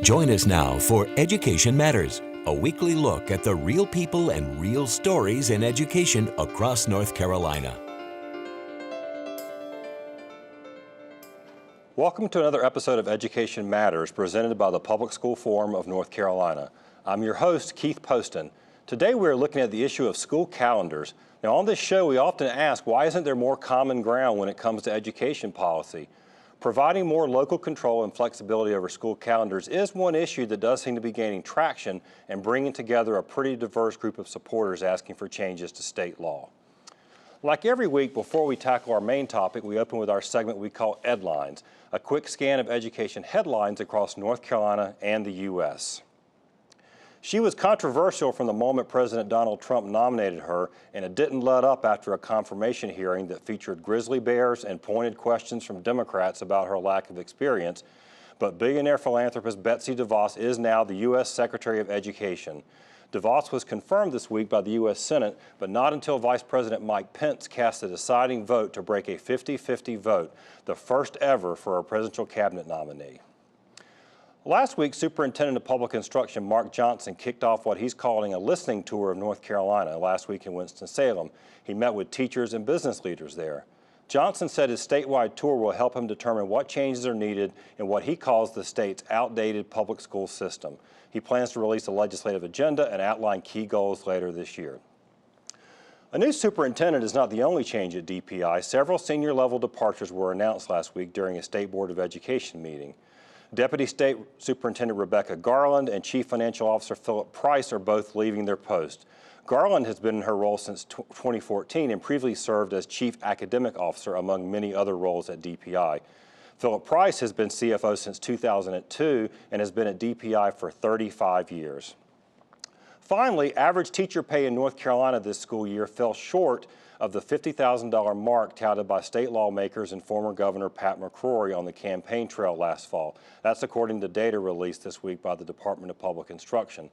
Join us now for Education Matters, a weekly look at the real people and real stories in education across North Carolina. Welcome to another episode of Education Matters presented by the Public School Forum of North Carolina. I'm your host, Keith Poston. Today we're looking at the issue of school calendars. Now on this show we often ask, why isn't there more common ground when it comes to education policy? Providing more local control and flexibility over school calendars is one issue that does seem to be gaining traction and bringing together a pretty diverse group of supporters asking for changes to state law. Like every week, before we tackle our main topic, we open with our segment we call Edlines, a quick scan of education headlines across North Carolina and the U.S. She was controversial from the moment President Donald Trump nominated her, and it didn't let up after a confirmation hearing that featured grizzly bears and pointed questions from Democrats about her lack of experience. But billionaire philanthropist Betsy DeVos is now the U.S. Secretary of Education. DeVos was confirmed this week by the U.S. Senate, but not until Vice President Mike Pence cast the deciding vote to break a 50-50 vote, the first ever for a presidential cabinet nominee. Last week, Superintendent of Public Instruction Mark Johnson kicked off what he's calling a listening tour of North Carolina last week in Winston-Salem. He met with teachers and business leaders there. Johnson said his statewide tour will help him determine what changes are needed in what he calls the state's outdated public school system. He plans to release a legislative agenda and outline key goals later this year. A new superintendent is not the only change at DPI. Several senior level departures were announced last week during a State Board of Education meeting. Deputy State Superintendent Rebecca Garland and Chief Financial Officer Philip Price are both leaving their post. Garland has been in her role since 2014 and previously served as Chief Academic Officer among many other roles at DPI. Philip Price has been CFO since 2002 and has been at DPI for 35 years. Finally, average teacher pay in North Carolina this school year fell short of the $50,000 mark touted by state lawmakers and former Governor Pat McCrory on the campaign trail last fall. That's according to data released this week by the Department of Public Instruction.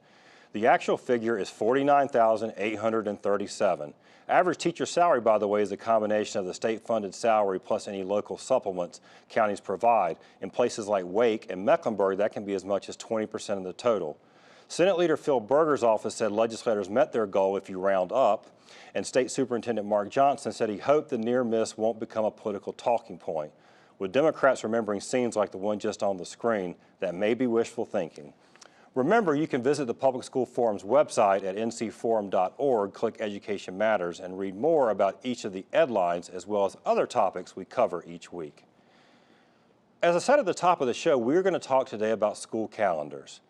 The actual figure is $49,837. Average teacher salary, by the way, is a combination of the state-funded salary plus any local supplements counties provide. In places like Wake and Mecklenburg, that can be as much as 20% of the total. Senate Leader Phil Berger's office said legislators met their goal if you round up, and State Superintendent Mark Johnson said he hoped the near miss won't become a political talking point. With Democrats remembering scenes like the one just on the screen, that may be wishful thinking. Remember, you can visit the Public School Forum's website at ncforum.org, click Education Matters, and read more about each of the Edlines as well as other topics we cover each week. As I said at the top of the show, we're going to talk today about school calendars.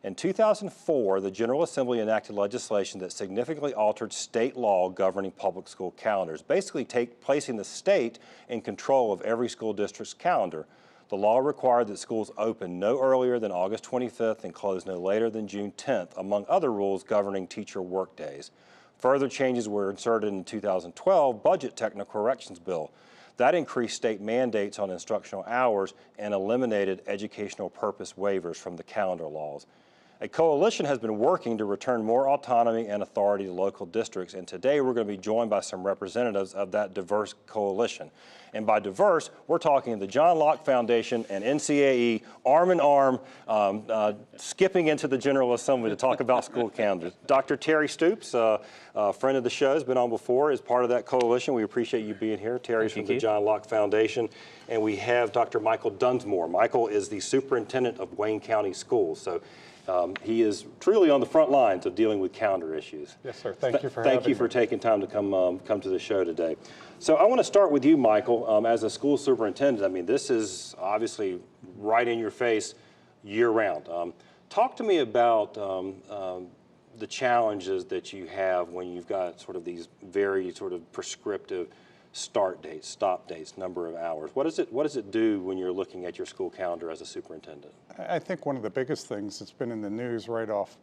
In 2004, the General Assembly enacted legislation that significantly altered state law governing public school calendars, basically placing the state in control of every school district's calendar. The law required that schools open no earlier than August 25th and close no later than June 10th, among other rules governing teacher work days. Further changes were inserted in the 2012 Budget Technical Corrections Bill. That increased state mandates on instructional hours and eliminated educational purpose waivers from the calendar laws. A coalition has been working to return more autonomy and authority to local districts, and today we're going to be joined by some representatives of that diverse coalition. And by diverse, we're talking the John Locke Foundation and NCAE arm in arm, skipping into the General Assembly to talk about school calendars. Dr. Terry Stoops, a friend of the show, has been on before, is part of that coalition. We appreciate you being here. Terry's from the John Locke Foundation. And we have Dr. Michael Dunsmore. Michael is the superintendent of Wayne County Schools. So he is truly on the front lines of dealing with calendar issues. Yes, sir. Thank you for having me. Thank you for taking time to come to the show today. So I want to start with you, Michael. As a school superintendent, I mean, this is obviously right in your face year-round. Talk to me about the challenges that you have when you've got sort of these very sort of prescriptive start dates, stop dates, number of hours. What does it do when you're looking at your school calendar as a superintendent? I think one of the biggest things that's been in the news right off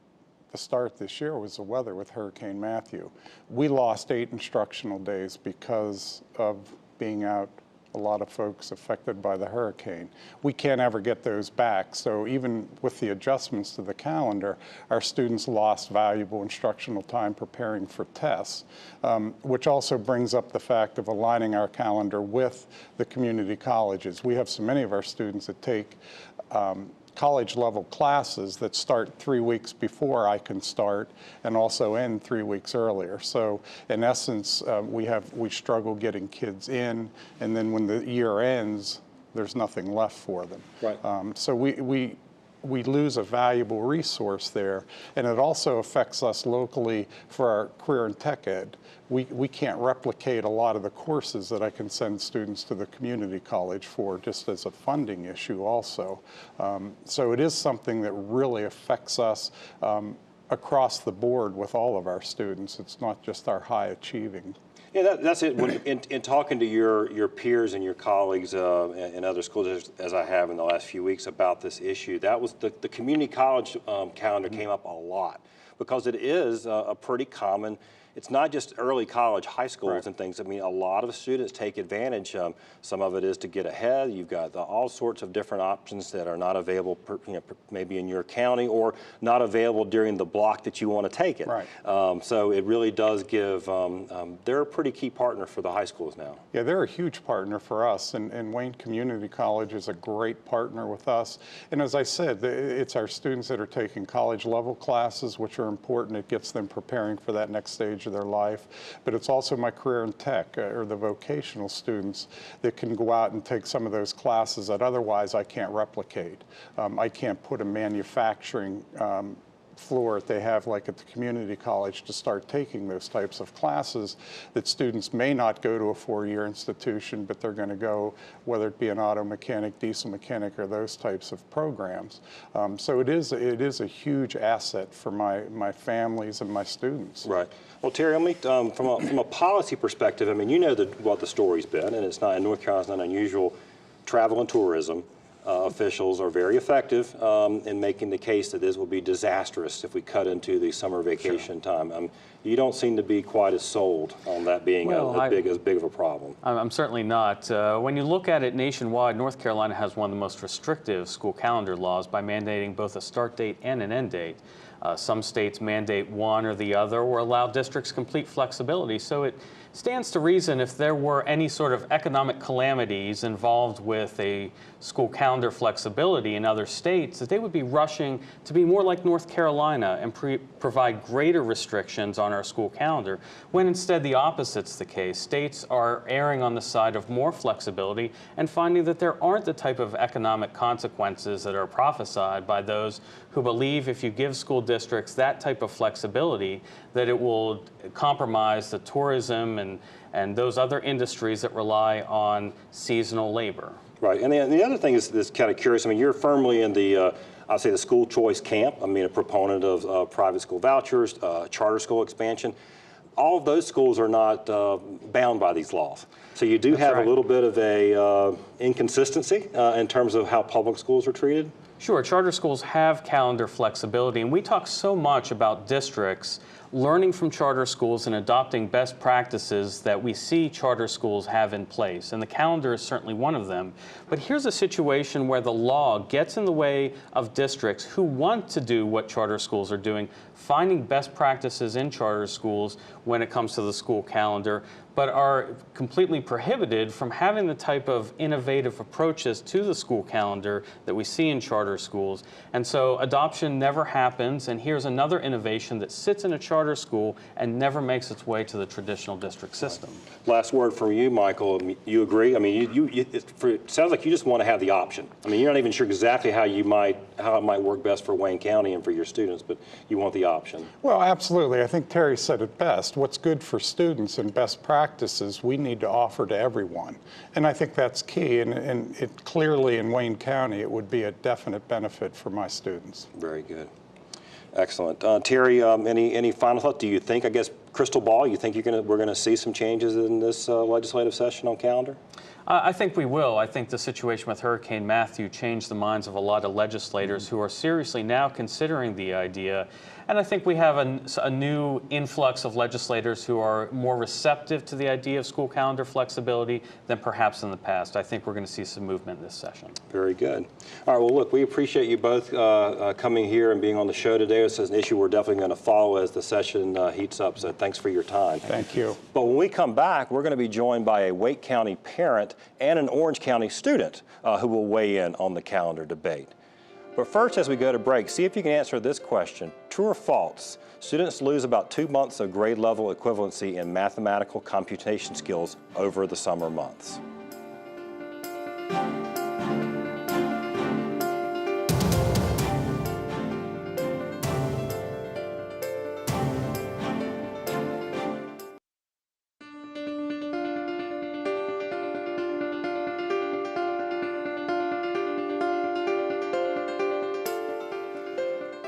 the start this year was the weather with Hurricane Matthew. We lost 8 instructional days because of being out a lot of folks affected by the hurricane. We can't ever get those back, so even with the adjustments to the calendar, our students lost valuable instructional time preparing for tests, which also brings up the fact of aligning our calendar with the community colleges. We have so many of our students that take college level classes that start 3 weeks before I can start and also end 3 weeks earlier. So in essence, we struggle getting kids in, and then when the year ends, there's nothing left for them. Right. So we lose a valuable resource there, and it also affects us locally for our career and tech ed. We can't replicate a lot of the courses that I can send students to the community college for, just as a funding issue also. So it is something that really affects us across the board with all of our students. It's not just our high achieving. Yeah, that's it. When, in talking to your peers and your colleagues in other schools, as I have in the last few weeks about this issue, that was the community college calendar came up a lot, because it is a pretty common. It's not just early college, high schools Right. and things. I mean, a lot of students take advantage. Some of it is to get ahead. You've got all sorts of different options that are not available, maybe in your county, or not available during the block that you want to take it. Right. So it really does give. They're a pretty key partner for the high schools now. Yeah, they're a huge partner for us, and Wayne Community College is a great partner with us. And as I said, it's our students that are taking college level classes, which are important. It gets them preparing for that next stage of their life. But it's also my career in tech, or the vocational students that can go out and take some of those classes that otherwise I can't replicate. I can't put a manufacturing floor that they have like at the community college to start taking those types of classes that students may not go to a 4-year institution, but they're going to go, whether it be an auto mechanic, diesel mechanic, or those types of programs. So it is a huge asset for my families and my students. Right. Well, Terry, let me, from a policy perspective, I mean, you know what the story's been, and it's not, in North Carolina's not unusual. Travel and tourism officials are very effective in making the case that this will be disastrous if we cut into the summer vacation time. You don't seem to be quite as sold on that being as big of a problem. I'm certainly not. When you look at it nationwide, North Carolina has one of the most restrictive school calendar laws by mandating both a start date and an end date. Some states mandate one or the other, or allow districts complete flexibility. So it stands to reason, if there were any sort of economic calamities involved with a school calendar flexibility in other states, that they would be rushing to be more like North Carolina and provide greater restrictions on our school calendar, when instead the opposite's the case. States are erring on the side of more flexibility and finding that there aren't the type of economic consequences that are prophesied by those who believe if you give school districts that type of flexibility, that it will compromise the tourism and those other industries that rely on seasonal labor. Right, and the other thing is kind of curious. I mean, you're firmly in the, I'd say, the school choice camp. I mean, a proponent of private school vouchers, charter school expansion. All of those schools are not bound by these laws. So you do have a little bit of a inconsistency in terms of how public schools are treated. Sure, charter schools have calendar flexibility, and we talk so much about districts learning from charter schools and adopting best practices that we see charter schools have in place. And the calendar is certainly one of them. But here's a situation where the law gets in the way of districts who want to do what charter schools are doing, finding best practices in charter schools when it comes to the school calendar, but are completely prohibited from having the type of innovative approaches to the school calendar that we see in charter schools. And so adoption never happens, and here's another innovation that sits in a charter school and never makes its way to the traditional district system. Last word from you, Michael. You agree? I mean, it sounds like you just want to have the option. I mean, you're not even sure exactly how it might work best for Wayne County and for your students, but you want the option. Well, absolutely. I think Terry said it best. What's good for students and best practices we need to offer to everyone. And I think that's key. And it clearly in Wayne County, it would be a definite benefit for my students. Very good. Excellent. Terry, any final thought? Do you think, I guess, crystal ball, you think we're going to see some changes in this legislative session on calendar? I think we will. I think the situation with Hurricane Matthew changed the minds of a lot of legislators who are seriously now considering the idea. And I think we have a new influx of legislators who are more receptive to the idea of school calendar flexibility than perhaps in the past. I think we're going to see some movement this session. Very good. All right, well, look, we appreciate you both coming here and being on the show today. This is an issue we're definitely going to follow as the session heats up, so thanks for your time. Thank you. But when we come back, we're going to be joined by a Wake County parent and an Orange County student who will weigh in on the calendar debate. But first, as we go to break, see if you can answer this question. True or false? Students lose about 2 months of grade level equivalency in mathematical computation skills over the summer months.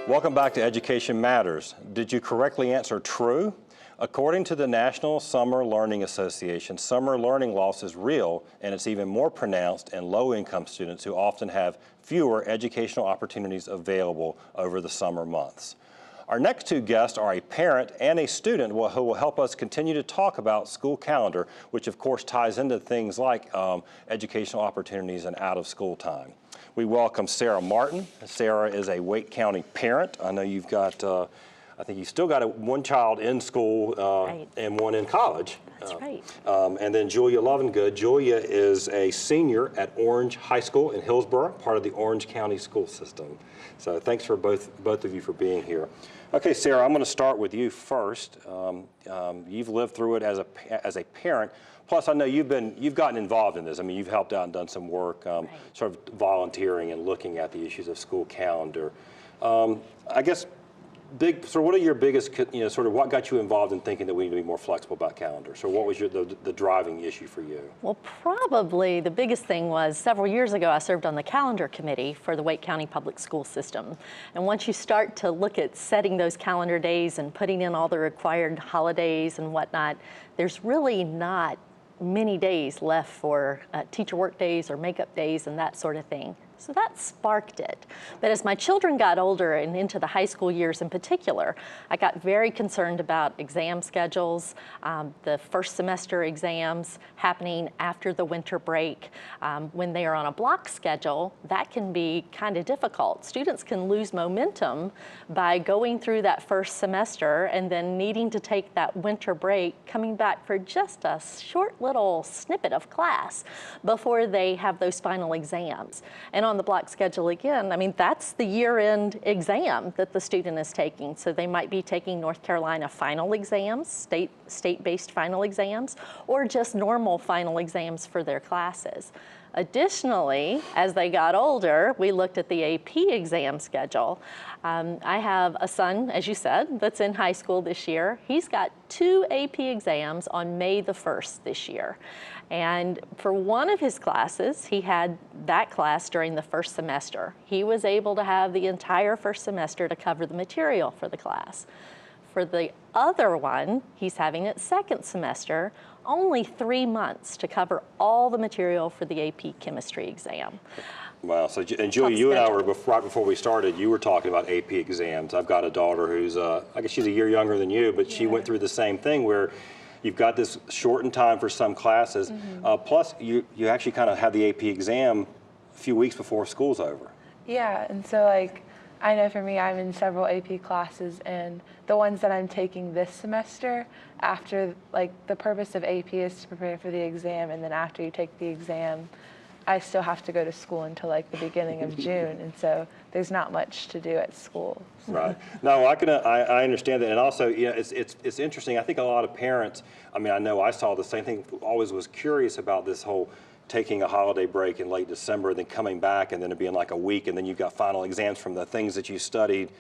Welcome back to Education Matters. Did you correctly answer true? According to the National Summer Learning Association, summer learning loss is real, and it's even more pronounced in low-income students who often have fewer educational opportunities available over the summer months. Our next two guests are a parent and a student who will help us continue to talk about school calendar, which of course ties into things like educational opportunities and out-of-school time. We welcome Sarah Martin. Sarah is a Wake County parent. I know you've got, I think you've still got one child in school Right. and one in college. That's right. And then Julia Lovengood. Julia is a senior at Orange High School in Hillsborough, part of the Orange County school system. So thanks for both of you for being here. Okay, Sarah, I'm going to start with you first. You've lived through it as a parent. Plus, I know you've gotten involved in this. I mean, you've helped out and done some work, sort of volunteering and looking at the issues of school calendar. I guess, what are your biggest, sort of what got you involved in thinking that we need to be more flexible about calendar? So what was the driving issue for you? Well, probably the biggest thing was several years ago I served on the calendar committee for the Wake County Public School System. And once you start to look at setting those calendar days and putting in all the required holidays and whatnot, there's really not many days left for teacher work days or makeup days and that sort of thing. So that sparked it. But as my children got older and into the high school years in particular, I got very concerned about exam schedules, the first semester exams happening after the winter break. When they are on a block schedule, that can be kind of difficult. Students can lose momentum by going through that first semester and then needing to take that winter break, coming back for just a short little snippet of class before they have those final exams. And on the block schedule again, I mean, that's the year-end exam that the student is taking. So they might be taking North Carolina final exams, state-based final exams, or just normal final exams for their classes. Additionally, as they got older, we looked at the AP exam schedule. I have a son, as you said, that's in high school this year. He's got 2 AP exams on May the 1st this year. And for one of his classes, he had that class during the first semester. He was able to have the entire first semester to cover the material for the class. For the other one, he's having it second semester, only 3 months to cover all the material for the AP chemistry exam. Wow. So, and Julia, you and I were, right before we started, you were talking about AP exams. I've got a daughter who's, I guess she's a year younger than you, but she went through the same thing where you've got this shortened time for some classes, plus you actually kind of have the AP exam a few weeks before school's over. Yeah, and so like, I know for me, I'm in several AP classes, and the ones that I'm taking this semester, after, like, the purpose of AP is to prepare for the exam, and then after you take the exam, I still have to go to school until like the beginning of June, and so there's not much to do at school. Right. No, I understand that, and also, it's interesting. I think a lot of parents. I mean, I know I saw the same thing. Always was curious about this whole taking a holiday break in late December, then coming back, and then it being like a week, and then you've got final exams from the things that you studied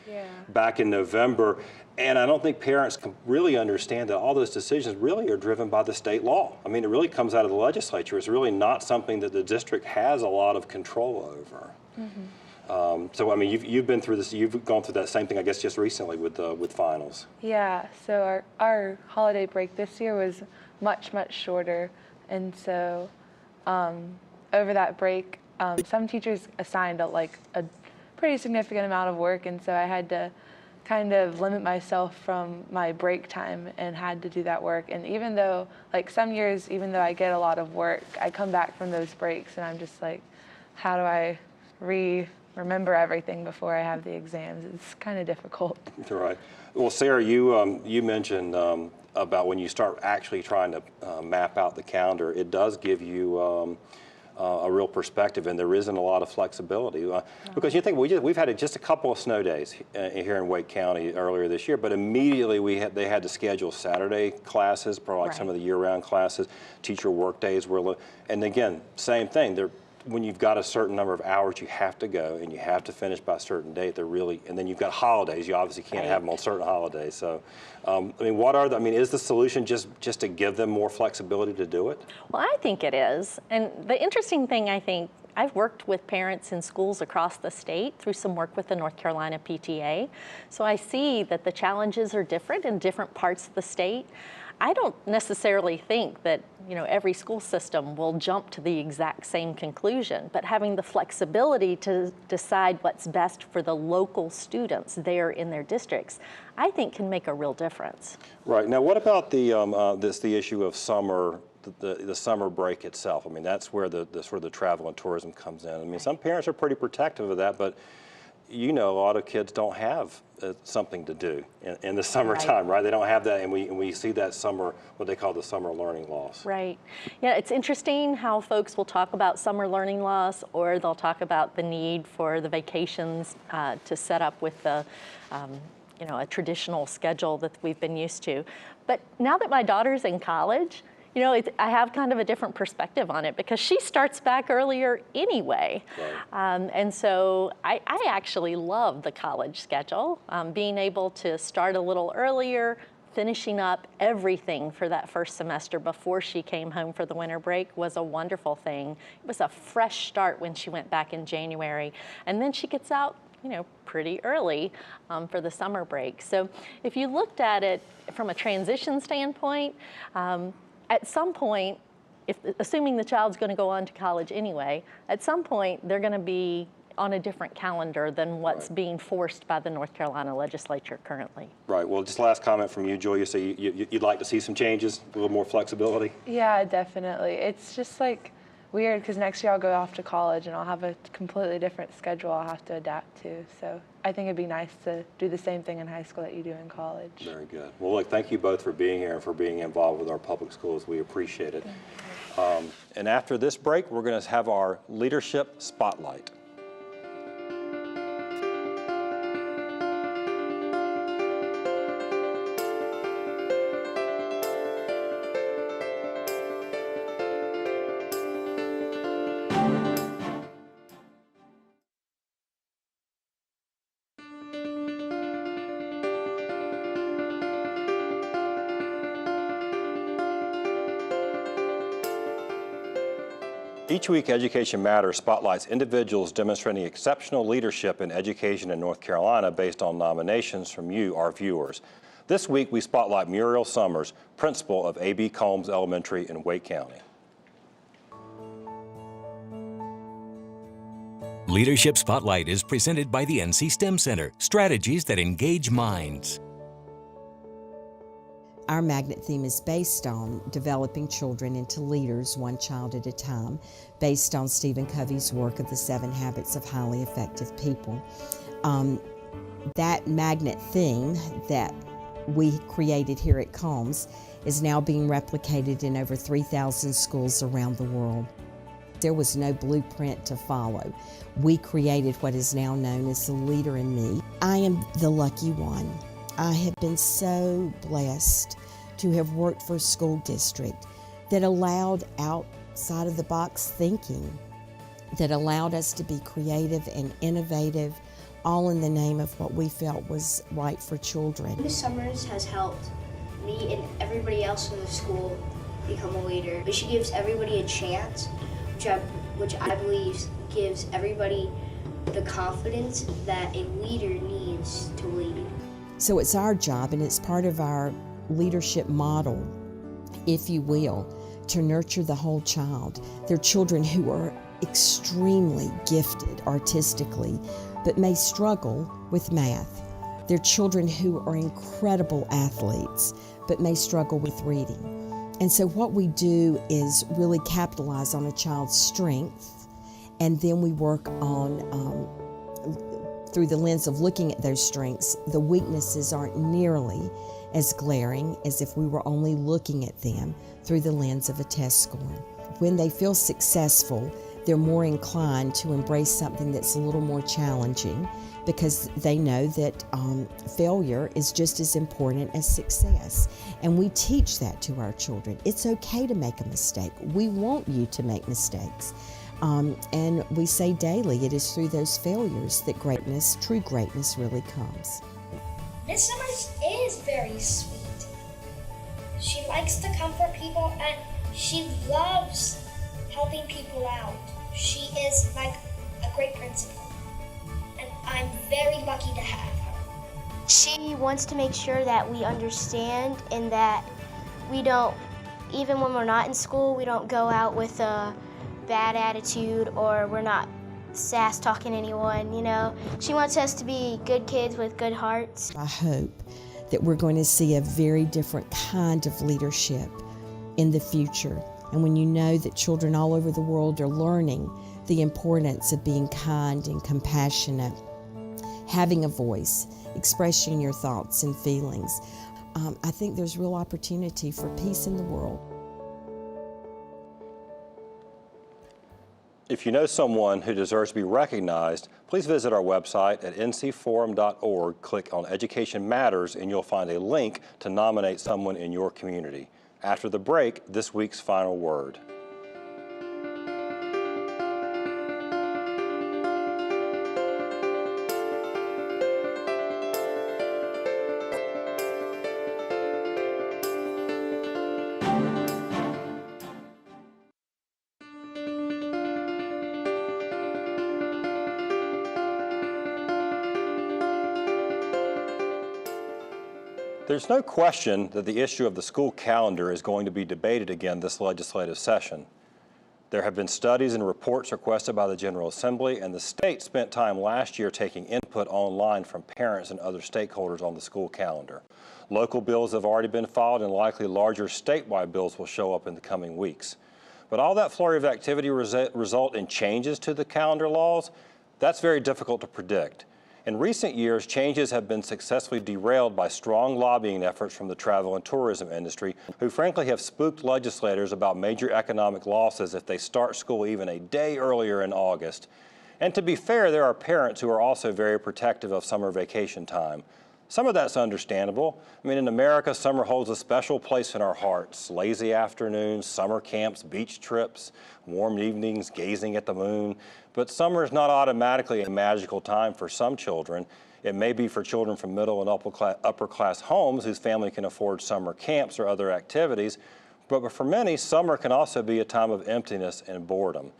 back in November. And I don't think parents can really understand that all those decisions really are driven by the state law. I mean, it really comes out of the legislature. It's really not something that the district has a lot of control over. So, I mean, you've been through this. You've gone through that same thing, I guess, just recently with finals. Yeah. So our holiday break this year was much shorter, and so over that break, some teachers assigned a pretty significant amount of work, and so I had to kind of limit myself from my break time and had to do that work. And even though, like, some years, even though I get a lot of work, I come back from those breaks and I'm just like, how do I remember everything before I have the exams? It's kind of difficult. Right. Well, Sarah, you mentioned about when you start actually trying to map out the calendar, it does give you a real perspective, and there isn't a lot of flexibility. Because you think, we've had just a couple of snow days here in Wake County earlier this year, but immediately they had to schedule Saturday classes, probably like some of the year-round classes. Teacher work days were, and again, same thing. When you've got a certain number of hours, you have to go and you have to finish by a certain date. And then you've got holidays. You obviously can't have them on certain holidays. So, I mean, is the solution just to give them more flexibility to do it? Well, I think it is. And the interesting thing, I think, I've worked with parents in schools across the state through some work with the North Carolina PTA. So I see that the challenges are different in different parts of the state. I don't necessarily think that every school system will jump to the exact same conclusion, but having the flexibility to decide what's best for the local students there in their districts, I think can make a real difference. Right. Now, what about the issue of summer, the summer break itself? I mean, that's where the sort of the travel and tourism comes in. I mean, some parents are pretty protective of that, but a lot of kids don't have something to do in the summertime, right? They don't have that, and we see that summer, what they call the summer learning loss. Right. Yeah, it's interesting how folks will talk about summer learning loss, or they'll talk about the need for the vacations to set up with the, a traditional schedule that we've been used to. But now that my daughter's in college, I have kind of a different perspective on it because she starts back earlier anyway. Right. And so I actually love the college schedule. Being able to start a little earlier, finishing up everything for that first semester before she came home for the winter break was a wonderful thing. It was a fresh start when she went back in January. And then she gets out pretty early for the summer break. So if you looked at it from a transition standpoint, at some point, assuming the child's going to go on to college anyway, at some point they're going to be on a different calendar than what's being forced by the North Carolina legislature currently. Right. Well, just last comment from you, Julia. So you'd like to see some changes, a little more flexibility? Yeah, definitely. It's just weird because next year I'll go off to college and I'll have a completely different schedule I'll have to adapt to. So I think it'd be nice to do the same thing in high school that you do in college. Very good. Well, look, thank you both for being here and for being involved with our public schools. We appreciate it. And after this break, we're going to have our Leadership Spotlight. Each week, Education Matters spotlights individuals demonstrating exceptional leadership in education in North Carolina based on nominations from you, our viewers. This week, we spotlight Muriel Summers, principal of A.B. Combs Elementary in Wake County. Leadership Spotlight is presented by the NC STEM Center, strategies that engage minds. Our magnet theme is based on developing children into leaders one child at a time, based on Stephen Covey's work of the 7 Habits of Highly Effective People. That magnet theme that we created here at Combs is now being replicated in over 3,000 schools around the world. There was no blueprint to follow. We created what is now known as the Leader in Me. I am the lucky one. I have been so blessed to have worked for a school district that allowed outside of the box thinking, that allowed us to be creative and innovative, all in the name of what we felt was right for children. Ms. Summers has helped me and everybody else in the school become a leader. But she gives everybody a chance, which I believe gives everybody the confidence that a leader needs to lead. So it's our job, and it's part of our leadership model, if you will, to nurture the whole child. They're children who are extremely gifted artistically, but may struggle with math. They're children who are incredible athletes, but may struggle with reading. And so what we do is really capitalize on a child's strength, and then we work on through the lens of looking at those strengths. The weaknesses aren't nearly as glaring as if we were only looking at them through the lens of a test score. When they feel successful, they're more inclined to embrace something that's a little more challenging because they know that failure is just as important as success. And we teach that to our children. It's okay to make a mistake. We want you to make mistakes. And we say daily, it is through those failures that greatness, true greatness, really comes. Miss Summers is very sweet. She likes to comfort people and she loves helping people out. She is like a great principal, and I'm very lucky to have her. She wants to make sure that we understand and that we don't, even when we're not in school, we don't go out with a bad attitude or we're not sass talking anyone, you know. She wants us to be good kids with good hearts. I hope that we're going to see a very different kind of leadership in the future. And when you know that children all over the world are learning the importance of being kind and compassionate, having a voice, expressing your thoughts and feelings, I think there's real opportunity for peace in the world. If you know someone who deserves to be recognized, please visit our website at ncforum.org, click on Education Matters, and you'll find a link to nominate someone in your community. After the break, this week's final word. There's no question that the issue of the school calendar is going to be debated again this legislative session. There have been studies and reports requested by the General Assembly, and the state spent time last year taking input online from parents and other stakeholders on the school calendar. Local bills have already been filed, and likely larger statewide bills will show up in the coming weeks. But all that flurry of activity result in changes to the calendar laws? That's very difficult to predict. In recent years, changes have been successfully derailed by strong lobbying efforts from the travel and tourism industry, who frankly have spooked legislators about major economic losses if they start school even a day earlier in August. And to be fair, there are parents who are also very protective of summer vacation time. Some of that's understandable. I mean, in America, summer holds a special place in our hearts. Lazy afternoons, summer camps, beach trips, warm evenings, gazing at the moon. But summer is not automatically a magical time for some children. It may be for children from middle and upper class homes whose family can afford summer camps or other activities. But for many, summer can also be a time of emptiness and boredom.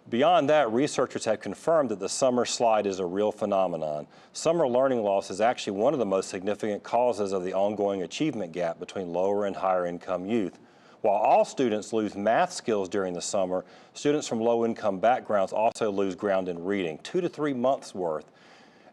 Beyond that, researchers have confirmed that the summer slide is a real phenomenon. Summer learning loss is actually one of the most significant causes of the ongoing achievement gap between lower and higher income youth. While all students lose math skills during the summer, students from low-income backgrounds also lose ground in reading, 2 to 3 months worth.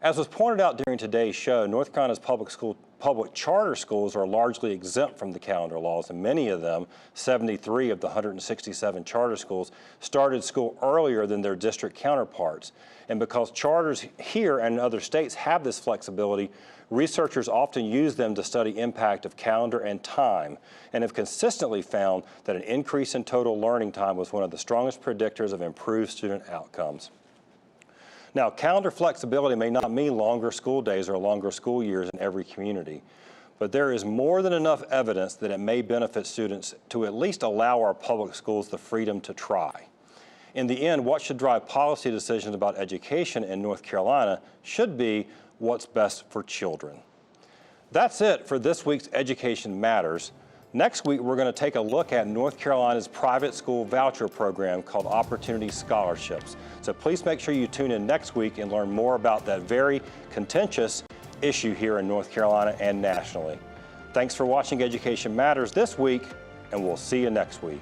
As was pointed out during today's show, North Carolina's public charter schools are largely exempt from the calendar laws, and many of them, 73 of the 167 charter schools, started school earlier than their district counterparts. And because charters here and in other states have this flexibility, researchers often use them to study impact of calendar and time, and have consistently found that an increase in total learning time was one of the strongest predictors of improved student outcomes. Now, calendar flexibility may not mean longer school days or longer school years in every community, but there is more than enough evidence that it may benefit students to at least allow our public schools the freedom to try. In the end, what should drive policy decisions about education in North Carolina should be what's best for children. That's it for this week's Education Matters. Next week, we're going to take a look at North Carolina's private school voucher program called Opportunity Scholarships. So please make sure you tune in next week and learn more about that very contentious issue here in North Carolina and nationally. Thanks for watching Education Matters this week, and we'll see you next week.